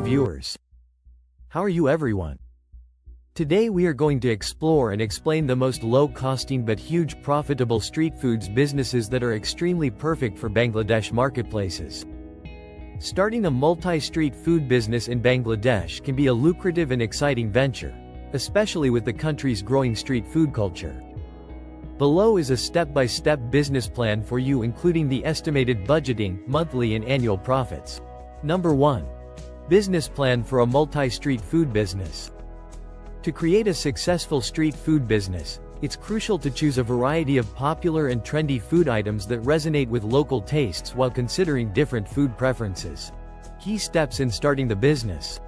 viewers. How are you everyone? Today we are going to explore and explain the most low-costing but huge profitable street foods businesses that are extremely perfect for Bangladesh marketplaces. Starting a multi-street food business in Bangladesh can be a lucrative and exciting venture, especially with the country's growing street food culture. Below is a step-by-step business plan for you, including the estimated budgeting, monthly and annual profits. Number 1. Business plan for a multi-street food business. To create a successful street food business, it's crucial to choose a variety of popular and trendy food items that resonate with local tastes while considering different food preferences. Key steps in starting the business.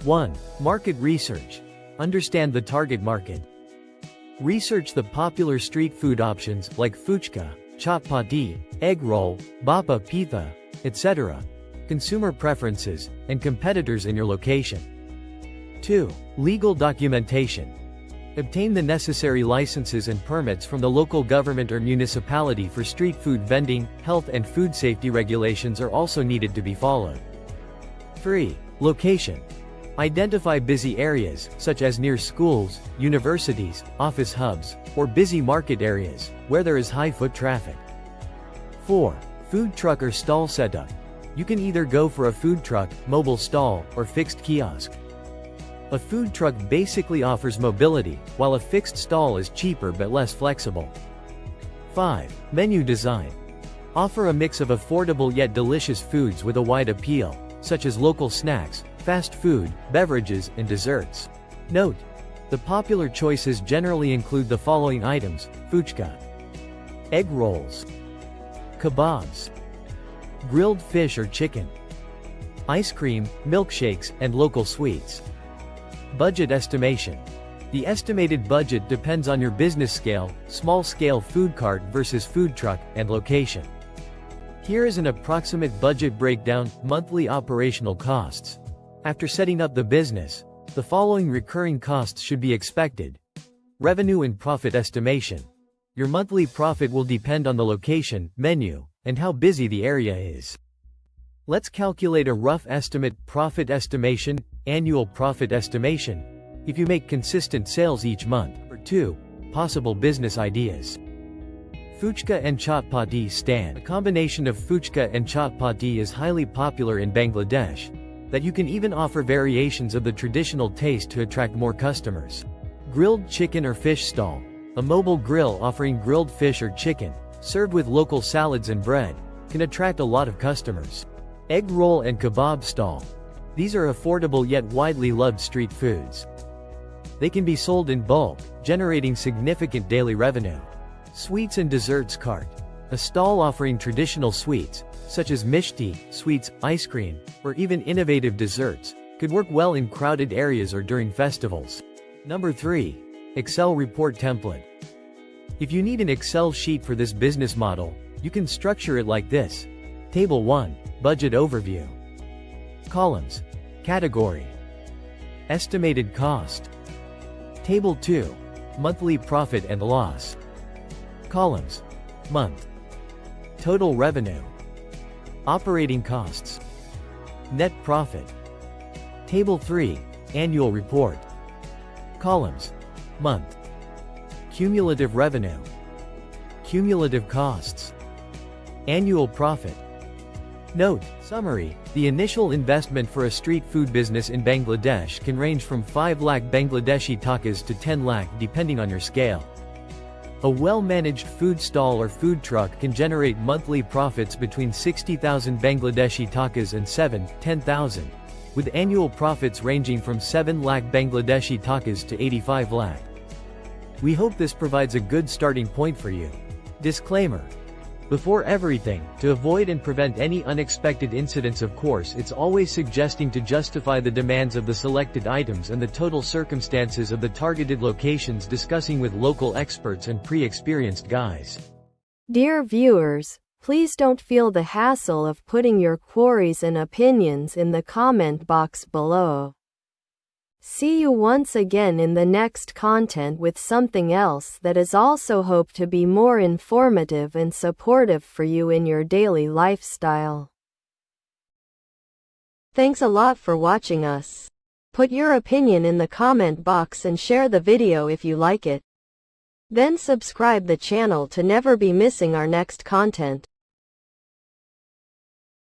1. Market research. Understand the target market. Research the popular street food options like fuchka, chapati, egg roll, bapa pitha, etc., consumer preferences, and competitors in your location. 2. Legal documentation. Obtain the necessary licenses and permits from the local government or municipality for street food vending. Health and food safety regulations are also needed to be followed. 3. Location. Identify busy areas, such as near schools, universities, office hubs, or busy market areas, where there is high foot traffic. 4. Food truck or stall setup. You can either go for a food truck, mobile stall, or fixed kiosk. A food truck basically offers mobility, while a fixed stall is cheaper but less flexible. 5. Menu design. Offer a mix of affordable yet delicious foods with a wide appeal, such as local snacks, fast food, beverages, and desserts. Note: the popular choices generally include the following items: fuchka, egg rolls, kebabs, grilled fish or chicken, ice cream, milkshakes, and local sweets. Budget estimation. The estimated budget depends on your business scale, small-scale food cart versus food truck, and location. Here is an approximate budget breakdown. Monthly operational costs. After setting up the business, the following recurring costs should be expected. Revenue and profit estimation. Your monthly profit will depend on the location, menu, and how busy the area is. Let's calculate a rough estimate. Profit estimation. Annual profit estimation. If you make consistent sales each month. Or 2. Possible business ideas. Fuchka and chapati stand. A combination of fuchka and chapati is highly popular in Bangladesh, that you can even offer variations of the traditional taste to attract more customers. Grilled chicken or fish stall. A mobile grill offering grilled fish or chicken, served with local salads and bread, can attract a lot of customers. Egg roll and kebab stall. These are affordable yet widely loved street foods. They can be sold in bulk, generating significant daily revenue. Sweets and desserts cart. A stall offering traditional sweets, such as mishti, sweets, ice cream, or even innovative desserts, could work well in crowded areas or during festivals. Number 3. Excel report template. If you need an Excel sheet for this business model, you can structure it like this. Table 1. Budget overview. Columns. Category. Estimated cost. Table 2. Monthly profit and loss. Columns. Month. Total revenue. Operating costs. Net profit. Table 3. Annual report. Columns. Month. Cumulative revenue. Cumulative costs. Annual profit. Note: summary. The initial investment for a street food business in Bangladesh can range from 5 lakh Bangladeshi takas to 10 lakh depending on your scale. A well-managed food stall or food truck can generate monthly profits between 60,000 Bangladeshi takas and 10,000, with annual profits ranging from 7 lakh Bangladeshi takas to 85 lakh. We hope this provides a good starting point for you. Disclaimer. Before everything, to avoid and prevent any unexpected incidents, of course, it's always suggesting to justify the demands of the selected items and the total circumstances of the targeted locations, discussing with local experts and pre-experienced guys. Dear viewers, please don't feel the hassle of putting your queries and opinions in the comment box below. See you once again in the next content with something else that is also hoped to be more informative and supportive for you in your daily lifestyle. Thanks a lot for watching us. Put your opinion in the comment box and share the video if you like it. Then subscribe the channel to never be missing our next content.